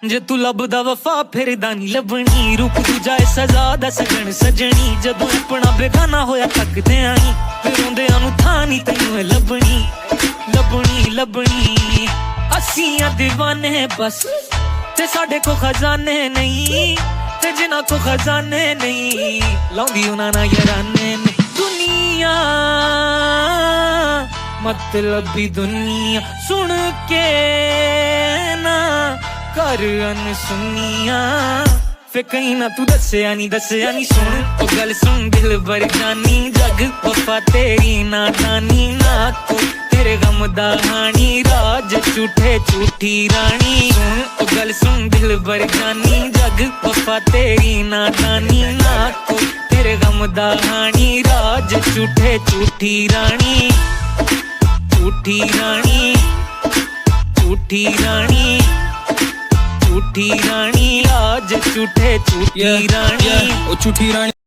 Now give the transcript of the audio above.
जे तू लभदा वफा फिरदा नी लभनी रूप दूजा सजा दा सजन सजनी जदों अपना बेगाना होया थकदे आई फिर रोंदियां नू थां नी तैनूं लभनी लभनी लभनी असीं दीवाने बस ते साडे को खजाने नहीं ते जिन्हां को खजाने नहीं लाउंदी उन्हां नाल याराने ने दुनिया मतलबी दुनिया सुन के ना कर अनसुनिया फिर कहीं ना तू दस्या नी सुन ओ गल सुन दिल भर जानी जग वफा तेरी ना जानी ना को तेरे गम दा हानी राज झूठे झूठी रानी सुन ओ गल सुन दिल भर जानी जग वफा तेरी ना जानी ना को तेरे गम दा हानी राज झूठे झूठी रानी झूठी रानी झूठी रानी झूठी रानी आज झूठे झूठी रानी ओ झूठी रानी।